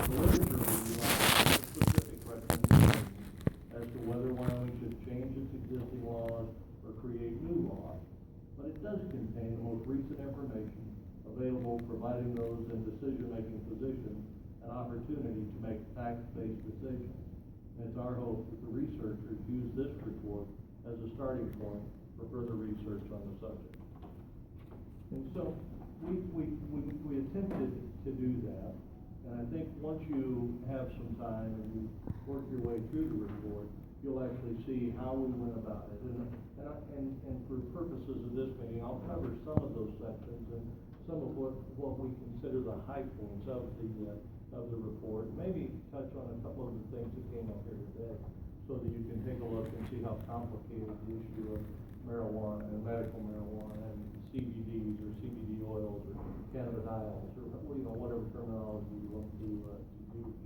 The literature review offers specific recommendations as to whether Wyoming should change its existing laws or create new laws, but it does contain the most recent information available, providing those in decision-making positions an opportunity to make fact-based decisions. And it's our hope that the researchers use this report as a starting point for further research on the subject. And so we attempted to do that, and I think once you have some time and you work your way through the report, you'll actually see how we went about it. And for purposes of this meeting, I'll cover some of those sections and some of what we consider the high points of the report. Maybe touch on a couple of the things that came up here today, so that you can take a look and see how complicated the issue of marijuana and medical marijuana and CBDs or CBD oils or cannabidiols or whatever terminology you want to use.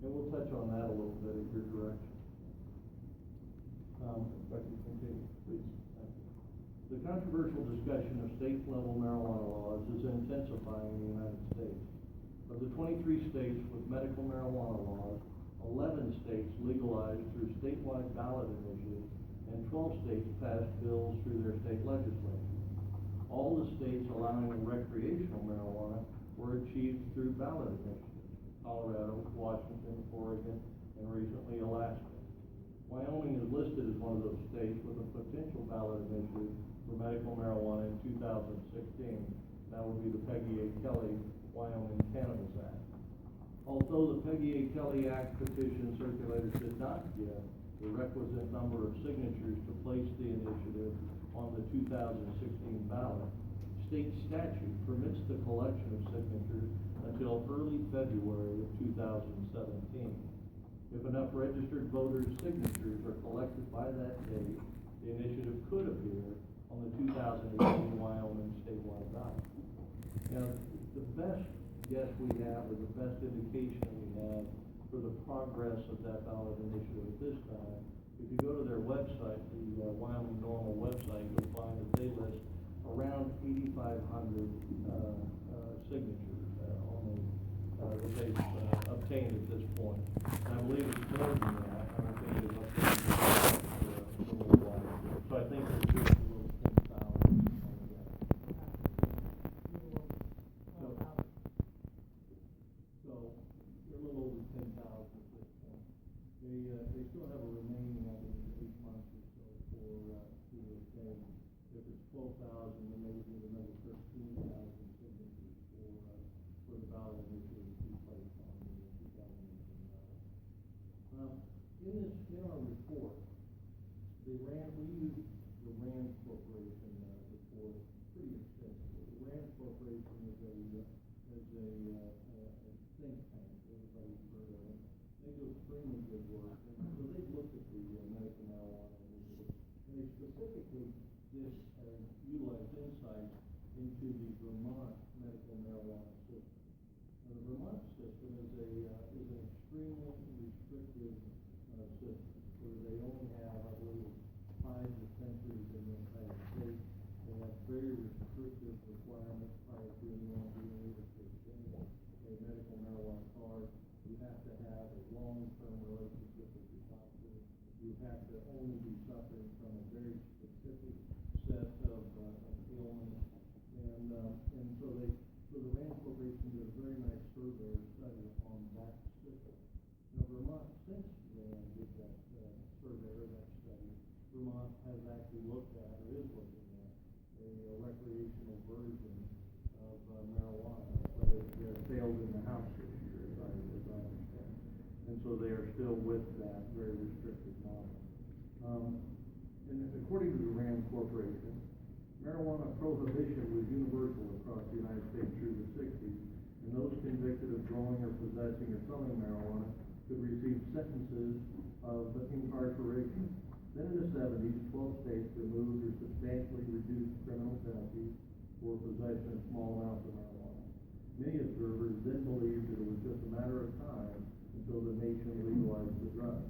And we'll touch on that a little bit at your direction. If I can continue, please. Thank you. The controversial discussion of state-level marijuana laws is intensifying in the United States. Of the 23 states with medical marijuana laws, 11 states legalized through statewide ballot initiatives, and 12 states passed bills through their state legislatures. All the states allowing recreational marijuana were achieved through ballot initiatives: Colorado, Washington, Oregon, and recently Alaska. Wyoming is listed as one of those states with a potential ballot initiative for medical marijuana in 2016. That would be the Peggy A. Kelly Wyoming Cannabis Act. Although the Peggy A. Kelly Act petition circulators did not get the requisite number of signatures to place the initiative on the 2016 ballot, state statute permits the collection of signatures until early February of 2017. If enough registered voters' signatures are collected by that date, the initiative could appear on the 2018 Wyoming statewide ballot. Now, the best guess we have, or the best indication we have for the progress of that ballot initiative at this time, if you go to their website, the Wyoming Normal website, you'll find that they list around 8,500 signatures that they've obtained at this point. And I believe it's more than that. I don't think it's up to a little while. So I think it's just a little 10,000 on that. So they're a little over 10,000 at this point. They still have a remaining, I think, 8 months or so to obtain. If it's 12,000, then they would need another 13,000 signatures for the ballot initiative to be placed on the 2018 ballot. In our report, we used the RAND Corporation report pretty extensively. The RAND Corporation is a think tank. Everybody's heard of it. They do extremely good work. And so they looked at the medical marijuana initiative, and they specifically utilized insights into the Vermont medical marijuana system. Now, the Vermont system is an extremely restrictive system, where they only have, I believe, 5 dispensaries in the entire state. They have very restrictive requirements prior to anyone being able to obtain a medical marijuana card. You have to have a long-term relationship with your doctor. You have to only be suffering from a very specific set of ailments. And so the RAND Corporation did a very nice survey or study on that system. Now, Vermont, since RAND did that survey or that study, Vermont has actually looked at, or is looking at, a recreational version of marijuana, but it failed in the House this year, as I understand. And so they are still with that very restricted model. And according to the RAND Corporation, marijuana prohibition was universal across the United States through the 60s, and those convicted of growing or possessing or selling marijuana could receive sentences of incarceration. Then in the 70s, 12 states removed or substantially reduced criminal penalties for possession of small amounts of marijuana. Many observers then believed that it was just a matter of time until the nation legalized the drug.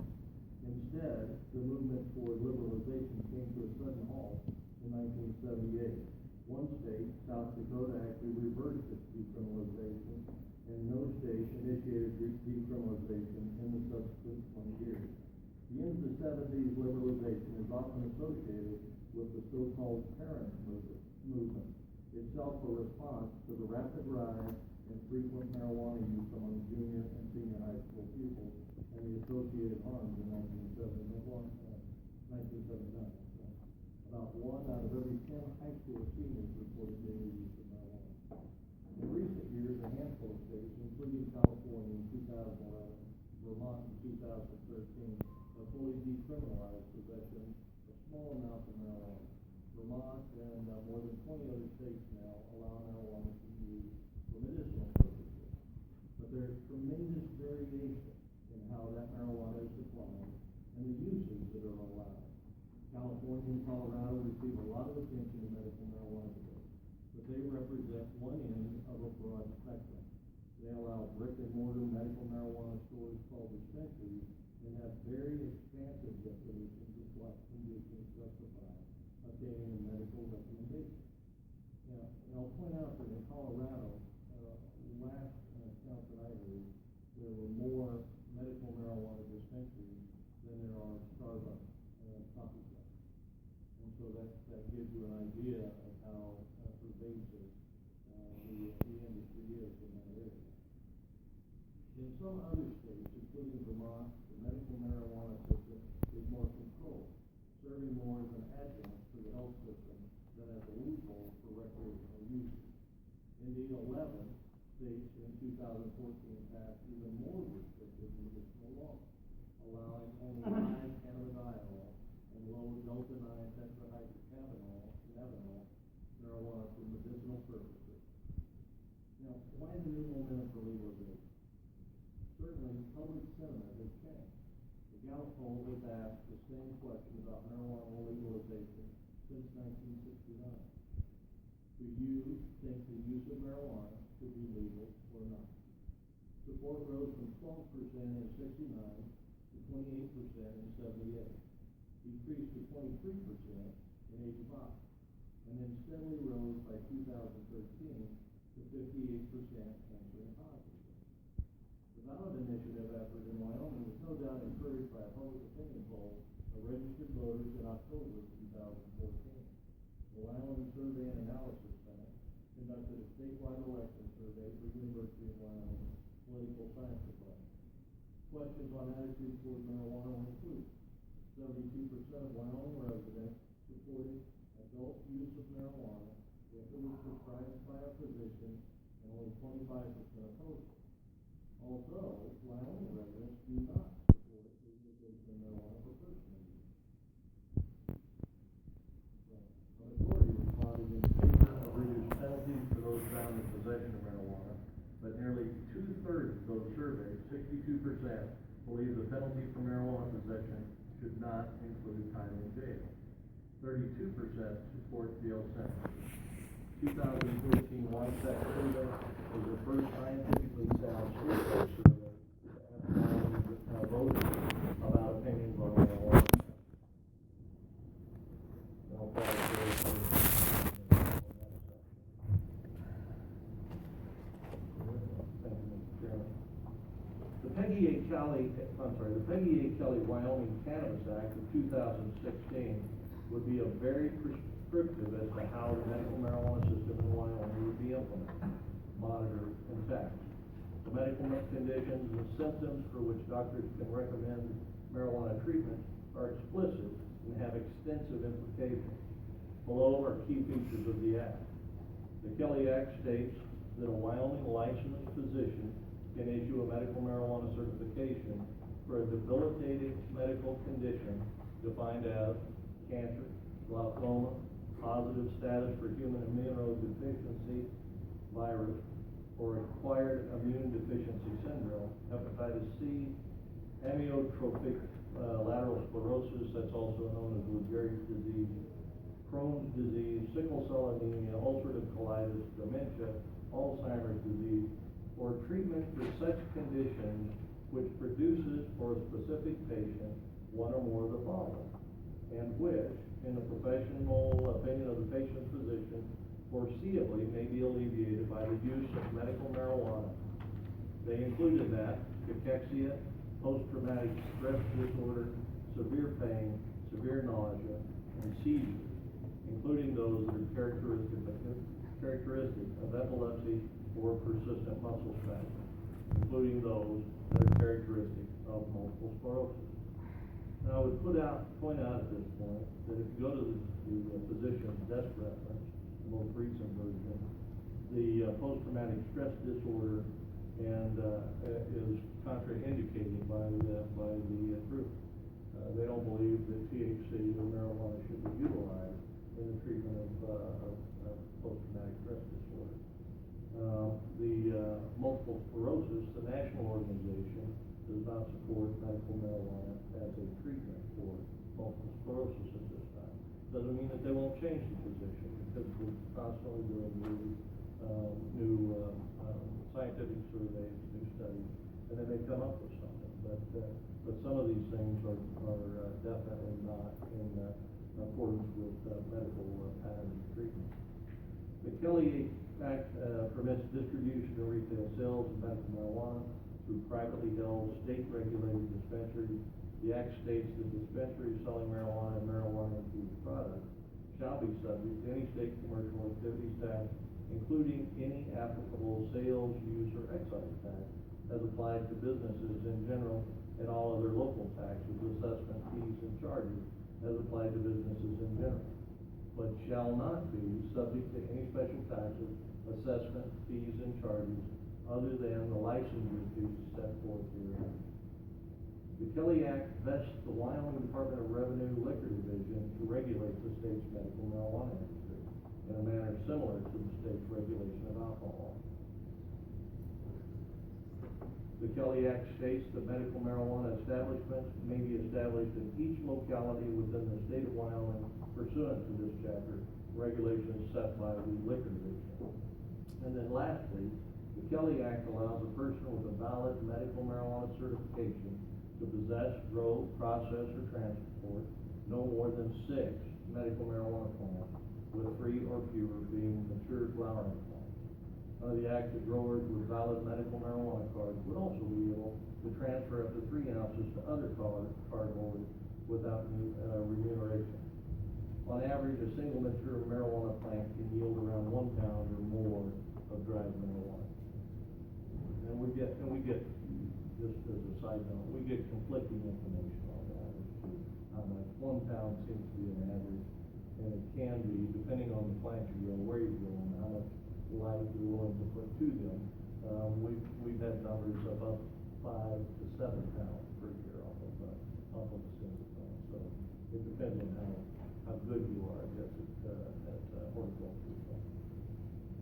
Instead, the movement toward liberalization came to a sudden halt in 1978. One state, South Dakota, actually reversed its decriminalization, and no state initiated decriminalization in the subsequent 20 years. The end of the 70s liberalization is often associated with the so-called parent movement, itself a response to the rapid rise in frequent marijuana use among junior and senior high school pupils and the associated harms in 1979. About 1 out of every 10 high school seniors reported daily use of marijuana. In recent years, a handful of states, including California in 2011, Vermont in 2013, have fully decriminalized possession of small amounts of marijuana. Vermont and more than 20 other states now allow marijuana to be used for medicinal purposes. But there is tremendous variation in how that marijuana is supplied and the uses that are allowed. California and Colorado receive a lot of attention in medical marijuana today, but they represent one end of a broad spectrum. They allow brick and mortar medical marijuana stores called dispensaries and have very expansive definitions of what conditions justify obtaining a medical recommendation. Now, and I'll point out that in Colorado, last count that I heard, there were more medical marijuana dispensaries than there are Starbucks coffee shops. And so that gives you an idea of how pervasive the industry is in that area. In some other states, including Vermont, the medical marijuana system is more controlled, serving more as an adjunct to the health system than as a loophole for recreational users. Indeed, 11 states in 2014 passed even more restrictive medicinal laws, allowing only high cannabidiol and low delta-9 tetrahydrocannabinol marijuana for medicinal purposes. Now, why the new momentum for legalization? Certainly, public sentiment has changed. The Gallup poll has asked the same question about marijuana legalization since 1969. Do you think the use of marijuana should be legal or not? Support rose from 12% in 69 to 28% in 78, decreased to 23% in 85, and then steadily rose by 2013 to 58% answering positive. The ballot initiative effort in Wyoming was no doubt encouraged by a public opinion poll of registered voters in October 2014. The Wyoming Survey and Analysis Center conducted a statewide election survey for University of Wyoming Political Science Department. Questions on attitudes toward marijuana were included. 72% of Wyoming residents supported adult use of marijuana if it was prescribed by a physician, and only 25% opposed it. Although Wyoming residents do not support legalization of marijuana for personal use. A majority responded in favor of reduced penalties for those found in possession of marijuana, but nearly 2/3 of those surveyed, 62%, believe the penalty for marijuana possession should not include time in jail. 32% support jail sentences. 2014 WISAC survey was the first scientifically sound statewide survey to ask voters about opinions on marijuana. The Peggy A. Kelly Wyoming Cannabis Act of 2016 would be a very prescriptive as to how the medical marijuana system in Wyoming would be implemented, monitored, and taxed. The medical conditions and symptoms for which doctors can recommend marijuana treatment are explicit and have extensive implications. Below are key features of the Act. The Kelly Act states that a Wyoming licensed physician can issue a medical marijuana certification for a debilitating medical condition defined as cancer, glaucoma, positive status for human immunodeficiency virus, or acquired immune deficiency syndrome, hepatitis C, amyotrophic lateral sclerosis, that's also known as Lou Gehrig's disease, Crohn's disease, sickle cell anemia, ulcerative colitis, dementia, Alzheimer's disease, or treatment for such conditions which produces for a specific patient one or more of the following, and which, in the professional opinion of the patient's physician, foreseeably may be alleviated by the use of medical marijuana. They They include in that cachexia, post-traumatic stress disorder, severe pain, severe nausea, and seizures, including those that are characteristic of epilepsy or persistent muscle spasm, including those that are characteristic of multiple sclerosis. Now, I would point out at this point that if you go to the physician's desk reference, the most recent version, the post-traumatic stress disorder and is contraindicated by the group. They don't believe that THC or marijuana should be utilized in the treatment of post-traumatic stress disorder. The multiple sclerosis, the national organization, does not support medical marijuana as a treatment for multiple sclerosis at this time. Doesn't mean that they won't change the position, because we're constantly doing new scientific surveys, new studies, and then they come up with something. But some of these things are definitely not in accordance with medical patterns of treatment. The Kelly Act permits distribution and retail sales of medical marijuana through privately held, state-regulated dispensaries. The Act states that dispensaries selling marijuana and marijuana-infused products shall be subject to any state commercial activities tax, including any applicable sales, use, or excise tax as applied to businesses in general, and all other local taxes, assessment fees, and charges as applied to businesses in general, but shall not be subject to any special taxes, assessment fees, and charges other than the licensing fees set forth herein. The Kelly Act vests the Wyoming Department of Revenue Liquor Division to regulate the state's medical marijuana industry in a manner similar to the state's regulation of alcohol. The Kelly Act states that medical marijuana establishments may be established in each locality within the state of Wyoming pursuant to this chapter, regulations set by the Liquor Division. And then lastly, the Kelly Act allows a person with a valid medical marijuana certification to possess, grow, process, or transport no more than 6 medical marijuana plants, with 3 or fewer being mature flowering plants. Under the Act, the growers with valid medical marijuana cards would also be able to transfer up to 3 ounces to other cardholders without remuneration. On average, a single mature marijuana plant can yield around 1 pound or more of dried marijuana. And we get, just as a side note, we get conflicting information on that as to how much. 1 pound seems to be an average, and it can be, depending on the plant you grow, where you grow them, how much light you're willing to put to them. We've had numbers of up 5 to 7 pounds per year off of a single plant. So it depends on how good you are, I guess, at horticulture.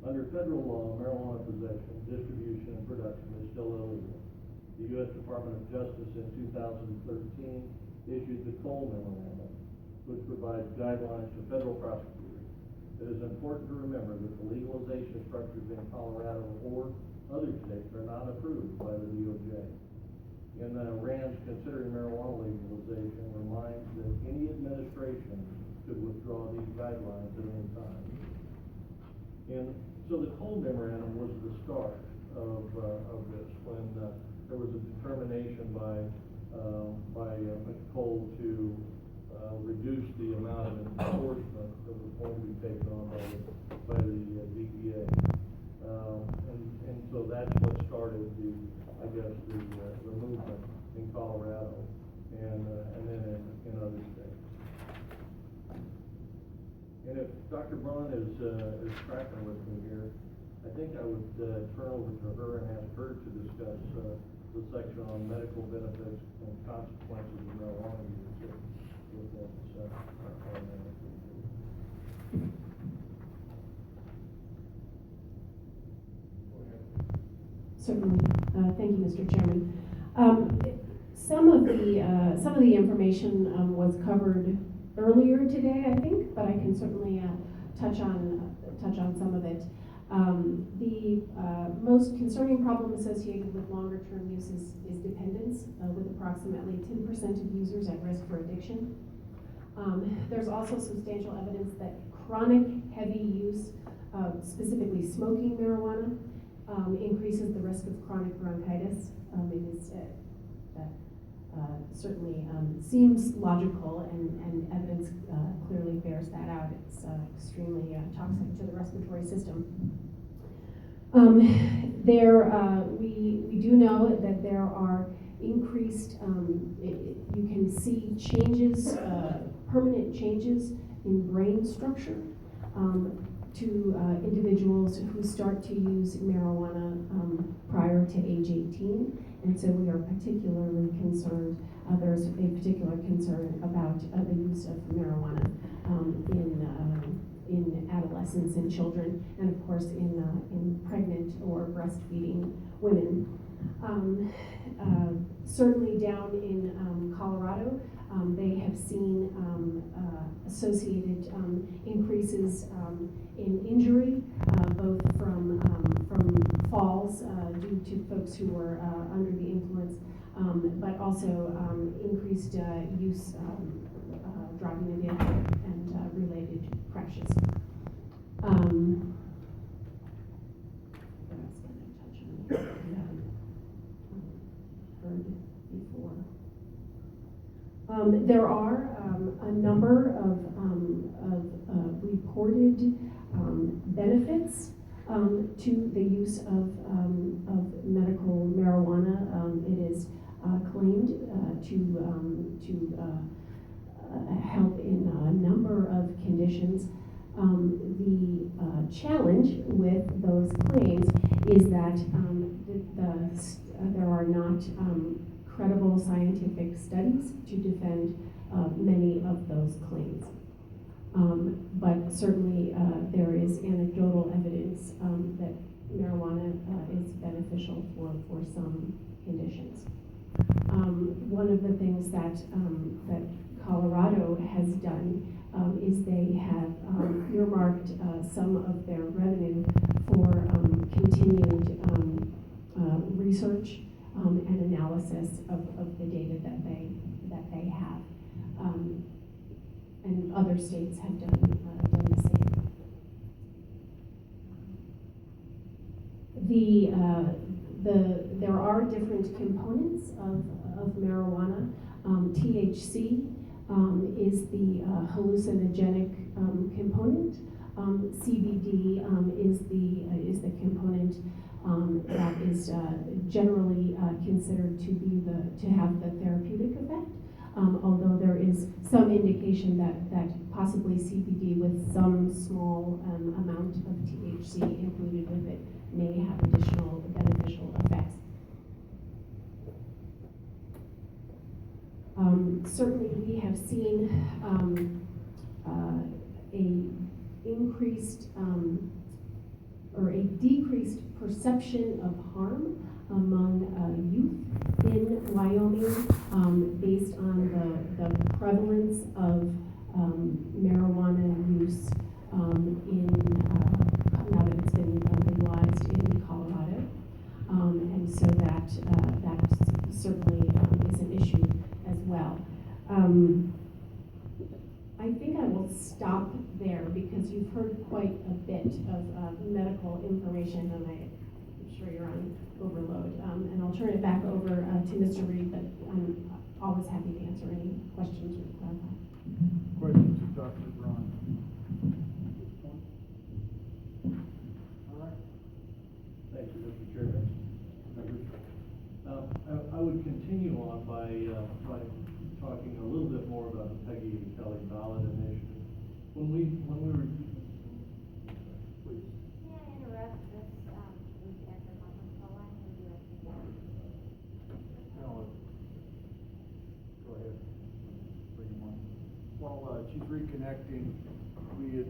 Under federal law, marijuana possession, distribution, and production is still illegal. The U.S. Department of Justice in 2013 issued the Cole Memorandum, which provides guidelines to federal prosecutors. It is important to remember that the legalization structures in Colorado or other states are not approved by the DOJ. And RAND's considering marijuana legalization reminds that any administration could withdraw these guidelines at any time. And so the Cole Memorandum was the start of this, when there was a determination by Cole to reduce the amount of enforcement that was going to be taken on by the DEA. And so that's what started the movement in Colorado and then in other states. And if Dr. Braun is tracking with me here, I think I would turn over to her and ask her to discuss the section on medical benefits and consequences of marijuana use. Certainly. Thank you, Mr. Chairman. Some of the information was covered earlier today, I think, but I can certainly touch on some of it. The most concerning problem associated with longer-term use is dependence, with approximately 10% of users at risk for addiction. There's also substantial evidence that chronic heavy use, specifically smoking marijuana, increases the risk of chronic bronchitis. It is that certainly seems logical, and evidence clearly bears that out. It's extremely toxic to the respiratory system. We do know that there are increased, you can see changes, permanent changes in brain structure to individuals who start to use marijuana prior to age 18. And so we are particularly concerned, there's a particular concern about the use of marijuana in adolescents and children, and of course in pregnant or breastfeeding women. Certainly down in Colorado, they have seen associated increases in injury, both from falls due to folks who were under the influence, but also increased use driving a vehicle and related crashes. What else can I touch on that we haven't heard before? There are a number of reported benefits to the use of medical marijuana. It is claimed to help in a number of conditions. The challenge with those claims is that there are not credible scientific studies to defend many of those claims. But certainly there is anecdotal evidence that marijuana is beneficial for some conditions. One of the things that Colorado has done is they have earmarked some of their revenue for continued research and analysis of the data that they have, and other states have done the same. There are different components of marijuana. THC is the hallucinogenic component. CBD is the component that is generally considered to have the therapeutic effect. Although there is some indication that possibly CBD with some small amount of THC included with it may have additional beneficial effects. Certainly we have seen a increased or a decreased perception of harm among youth in Wyoming based on the prevalence of marijuana use now that it's been legalized in Colorado. And so that certainly is an issue as well. I think I will stop there because you've heard quite a bit of medical information, and I'm sure you're on overload. And I'll turn it back over to Mr. Reed, but I'm always happy to answer any questions or clarify. Questions of Dr. Braun? All right. Thank you, Mr. Chairman. I would continue on by talking a little bit more about the Peggy and Kelly ballot initiative. When we were, please. May I interrupt this weekend for conference call line? Or do you like to go? No, go ahead. Bring him on. While she's reconnecting, we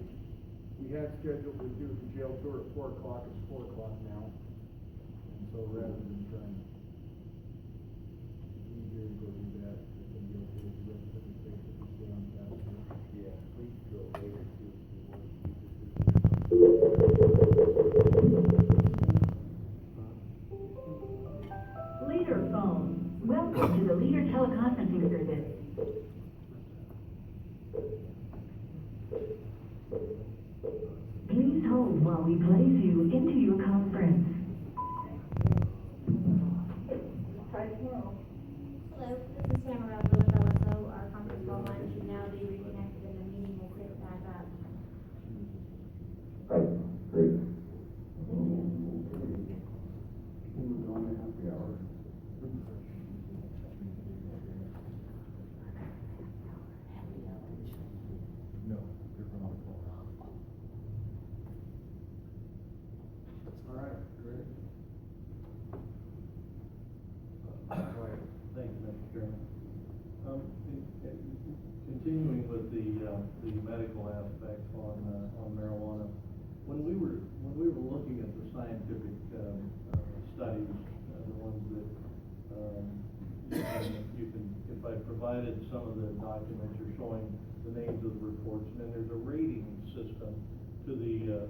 had scheduled to do the jail tour at 4 o'clock. It's 4 o'clock now. And so rather than trying easier to go do that, it's going to be okay with the rest of the things that we stay on task here. Yeah, please go later too if you want to keep this. Leader phone. Welcome to the Leader teleconferencing service. Please hold while we place you into your conference. happy hour. No, you're from the call. All right, great. Go ahead. Thank you, Mr. Chairman. Continuing with the medical aspects on marijuana, when we were looking at the scientific studies, the ones that you can, if I provided some of the documents, you're showing the names of the reports, and then there's a rating system to the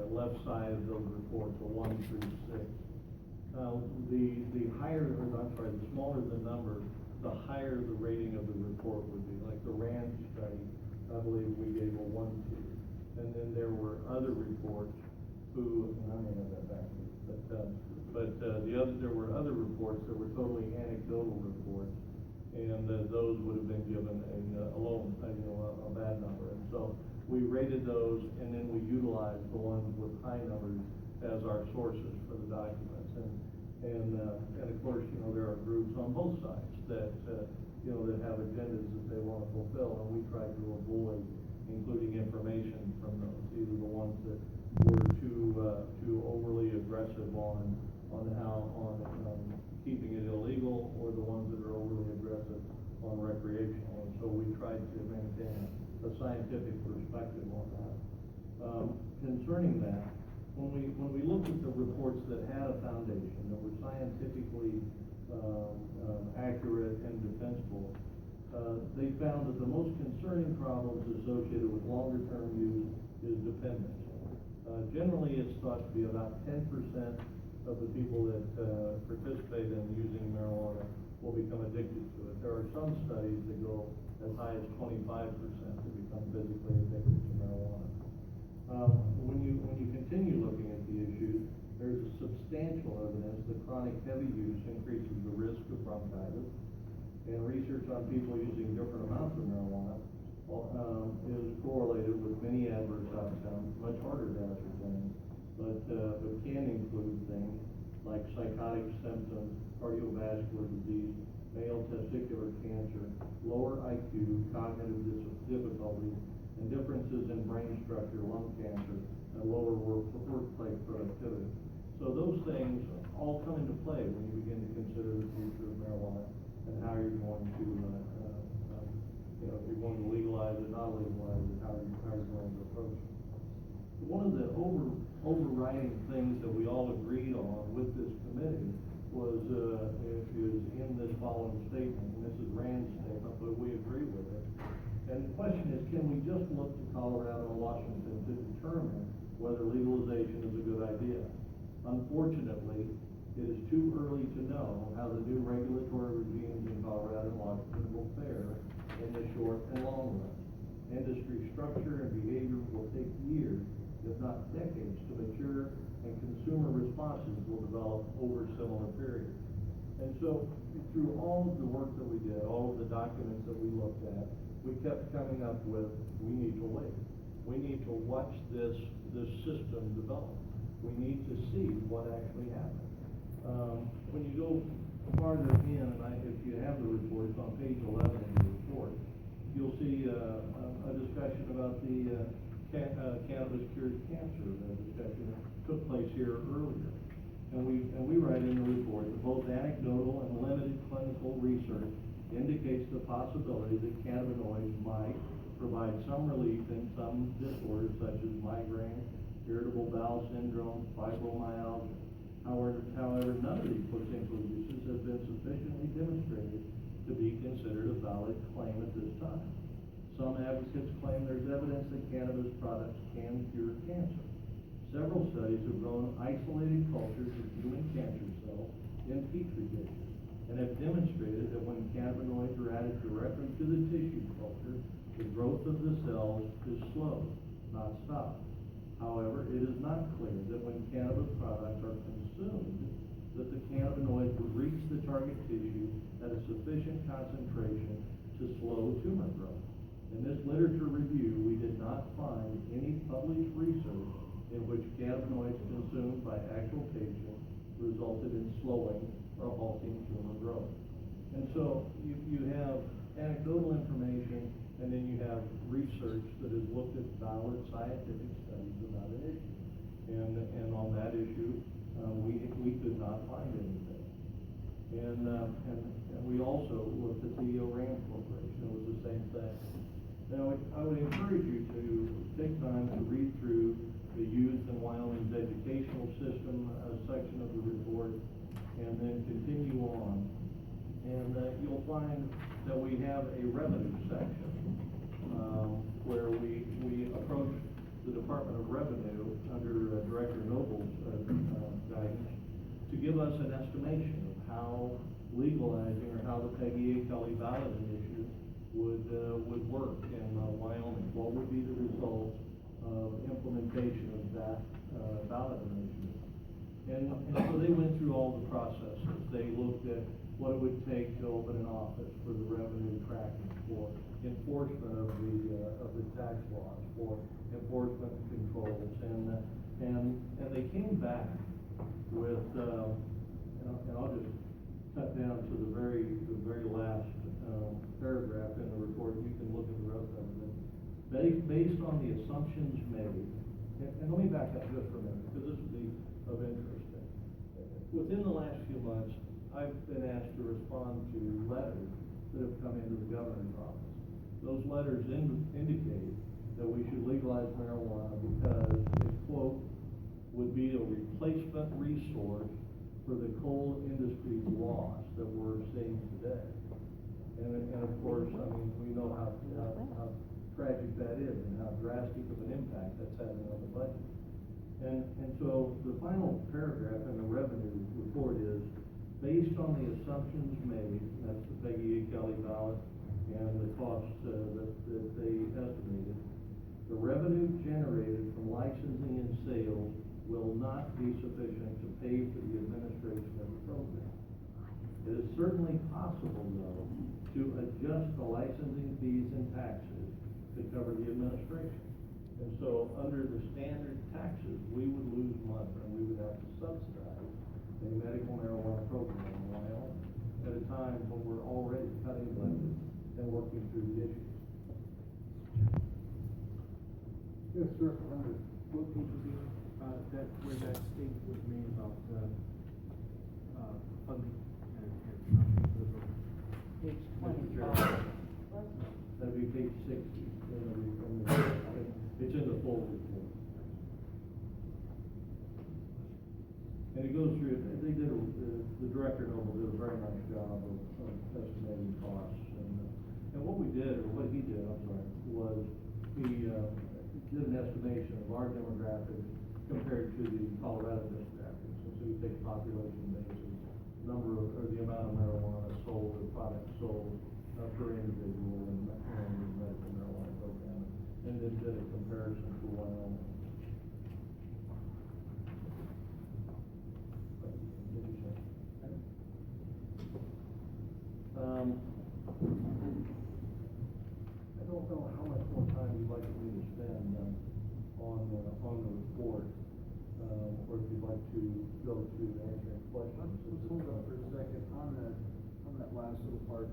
left side of those reports, a 1 through 6. The higher, or I'm sorry, the smaller the number, the higher the rating of the report would be. Like the RAND study, I believe we gave a 1 to. And then there were other reports who, and I may have that back, but there were other reports that were totally anecdotal reports, and those would have been given a bad number. And so we rated those, and then we utilized the ones with high numbers as our sources for the documents. And of course, there are groups on both sides that have agendas that they want to fulfill, and we try to avoid including information from those, either the ones that were too overly aggressive on keeping it illegal, or the ones that are overly aggressive on recreational. And so we tried to maintain a scientific perspective on that. Concerning that, when we looked at the reports that had a foundation, that were scientifically accurate and defensible, they found that the most concerning problems associated with longer-term use is dependence. Generally, it's thought to be about 10% of the people that participate in using marijuana will become addicted to it. There are some studies that go as high as 25% to become physically addicted to marijuana. When you continue looking at the issue, there's substantial evidence that chronic heavy use increases the risk of bronchitis, and research on people using different amounts of marijuana is correlated with many adverse outcomes, much harder to ascertain, but can include things like psychotic symptoms, cardiovascular disease, male testicular cancer, lower IQ, cognitive difficulties, and differences in brain structure, lung cancer, and lower workplace productivity. So those things all come into play when you begin to consider the future of marijuana and how you're going to, if you're going to legalize it, not legalize it, how you're going to approach it. One of the overriding things that we all agreed on with this committee is in this following statement, and this is Rand's statement, but we agree with it. And the question is, can we just look to Colorado and Washington to determine whether legalization is a good idea? Unfortunately, it is too early to know how the new regulatory regimes in Colorado and Washington will fare in the short and long run. Industry structure and behavior will take years, if not decades, to mature, and consumer responses will develop over similar periods. And so, through all of the work that we did, all of the documents that we looked at, we kept coming up with, we need to wait. We need to watch this system develop. We need to see what actually happens. When you go farther in, and if you have the report, it's on page 11 of the report, you'll see a discussion about the cannabis cures cancer. The discussion that took place here earlier. And we write in the report that both anecdotal and limited clinical research indicates the possibility that cannabinoids might provide some relief in some disorders such as migraine, irritable bowel syndrome, fibromyalgia. However, none of these potential uses have been sufficiently demonstrated to be considered a valid claim at this time. Some advocates claim there's evidence that cannabis products can cure cancer. Several studies have grown isolated cultures of human cancer cells in petri dishes and have demonstrated that when cannabinoids are added directly to the tissue culture, the growth of the cells is slowed, not stopped. However, it is not clear that when cannabis products are consumed, that the cannabinoids would reach the target tissue at a sufficient concentration to slow tumor growth. In this literature review, we did not find any published research in which cannabinoids consumed by actual patients resulted in slowing or halting tumor growth. And so you have anecdotal information, and then you have research that has looked at valid scientific studies about an issue. And on that issue, we could not find anything. And we also looked at the Rand Corporation. It was the same thing. Now, I would encourage you to take time to read through the Youth in Wyoming's Educational System section of the report, and then continue on. And you'll find that we have a revenue section where we approach the Department of Revenue under Director Noble's guidance to give us an estimation of how legalizing or how the Peggy A. Kelly ballot initiative would work in Wyoming. What would be the results of implementation of that ballot initiative? And so they went through all the processes. They looked at what it would take to open an office for the revenue tracking, for enforcement of the tax laws, for enforcement controls, and they came back with and I'll just cut down to the very last paragraph in the report. You can look at the rest of it. Based on the assumptions made, and let me back up just for a minute, because this would be of interest. Within the last few months, I've been asked to respond to letters that have come into the governor's office. Those letters indicate that we should legalize marijuana because it, quote, would be a replacement resource for the coal industry's loss that we're seeing today. And of course, I mean, we know how tragic that is and how drastic of an impact that's having on the budget. And so the final paragraph in the revenue report is, based on the assumptions made, that's the Peggy A. Kelly ballot, and the costs that they estimated, the revenue generated from licensing and sales will not be sufficient to pay for the administration of the program. It is certainly possible, though, to adjust the licensing fees and taxes to cover the administration. And so under the standard taxes, we would lose money, and we would have to subsidize a medical marijuana program in Wyoming at a time when we're already cutting budgets and working through the issues. Yes, sir. What page was it? Where that statement was made about funding and Page 20. That'd be page 60. It's in the full report. And it goes through, they did, the Director Noble did a very nice job of estimating costs. And what we did, or what he did, I'm sorry, was he did an estimation of our demographics compared to the Colorado demographics. And so you take population basis, number of, or the amount of marijuana sold, or products sold per individual in the medical marijuana program, and then did a comparison to Wyoming. I don't know how much more time you'd like me to spend on the report, or if you'd like to go to answering questions. Let's hold up for a second on that last little part.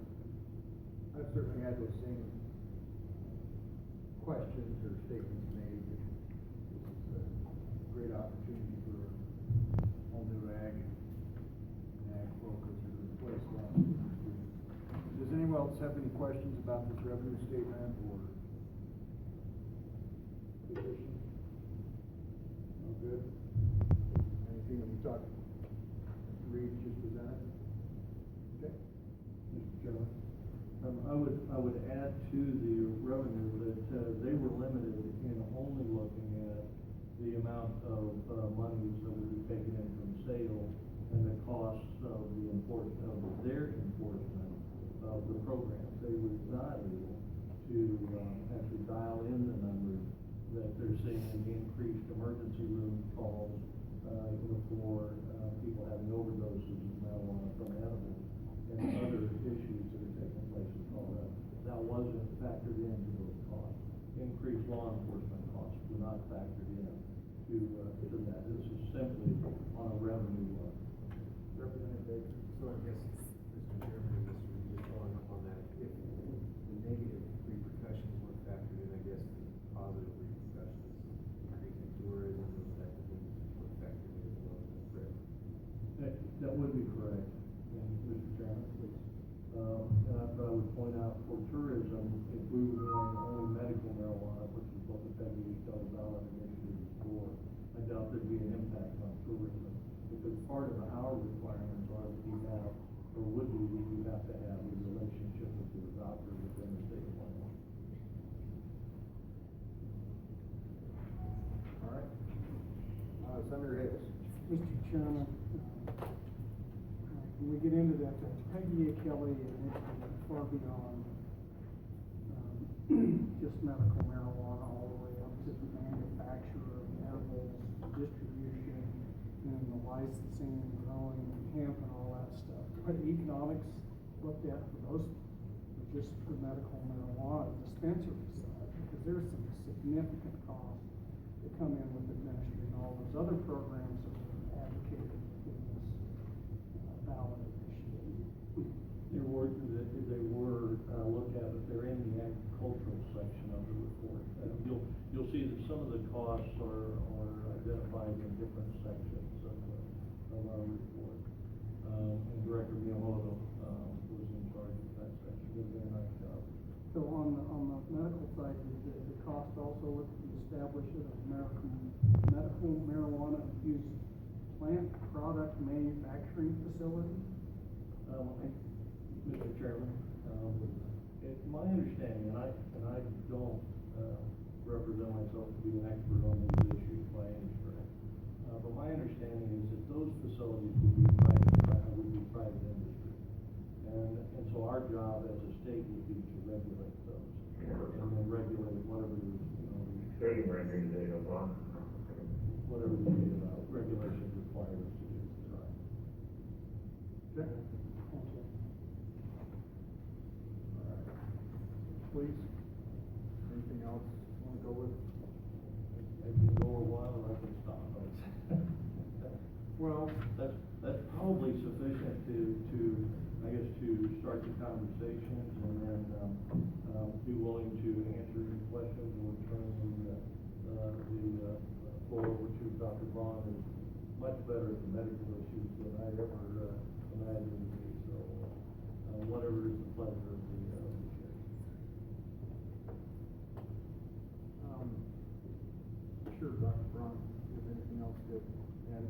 I've certainly had those same questions or statements made. This is a great opportunity for all new ag focus to replace lots of industry. Does anyone else have any questions about this revenue statement or position? No good? Anything that we talked, Mr. Reed just presented? Okay. Mr. Chairman, I would add to the revenue that they were limited in only looking at the amount of monies that would be taken in from sales and the costs of the enforcement of their enforcement of the program. They were not able to actually dial in the numbers that they're seeing in the increased emergency room calls for people having overdoses of marijuana from edibles and other issues that are taking place in Colorado. That wasn't factored into those costs. Increased law enforcement costs were not factored in to that. This is simply on a revenue Representative Baker. So I guess, Mr. Chairman, and Mr. Reed, just following up on that, if the negative repercussions were factored in, I guess the positive repercussions, increasing tourism, those type of things were factored in as well, is that correct? That would be correct, Mr. Chairman, please. And I would point out for tourism, if we were doing only medical marijuana, which is what the $78 initiative is for, I doubt there'd be an impact on tourism. Because part of our requirements are that you have, or would be, that you have to have a relationship with your doctor within the state of Wyoming. All right. Senator Hayes. Mr. Chairman, when we get into that, the Peggy A. Kelly initiative is far beyond just medical marijuana, all the way up to the manufacture of edibles, distribution, and the licensing, growing, hemp, and all that stuff. The economics looked at for those, for just for medical marijuana dispensary side, because there's some significant costs that come in with administering all those other programs that were advocated in this ballot initiative. They were looked at, but they're in the agricultural section of the report. You'll see that some of the costs are identified in different sections of our report. And Director Miyamoto was in charge of that section, did a very nice job. So on the medical side, the cost also look at the establishment of medical marijuana infused plant product manufacturing facility. Mr. Chairman, it's my understanding, and I don't represent myself to be an expert on these issues by any stretch, but my understanding is that those facilities would be private industry, and so our job as a state would be to regulate those, and then regulate whatever whatever the regulations require us to do. Okay. Please. Anything else you want to go with? I can go a while or I can stop. Well, That's probably sufficient to, I guess, to start the conversations and then, be willing to answer any questions or turn the floor over to Dr. Bond, who's much better at the medical issues than I ever imagined to be. So, whatever is the pleasure of the chair. Sure, Dr. Braun, do you have anything else to add?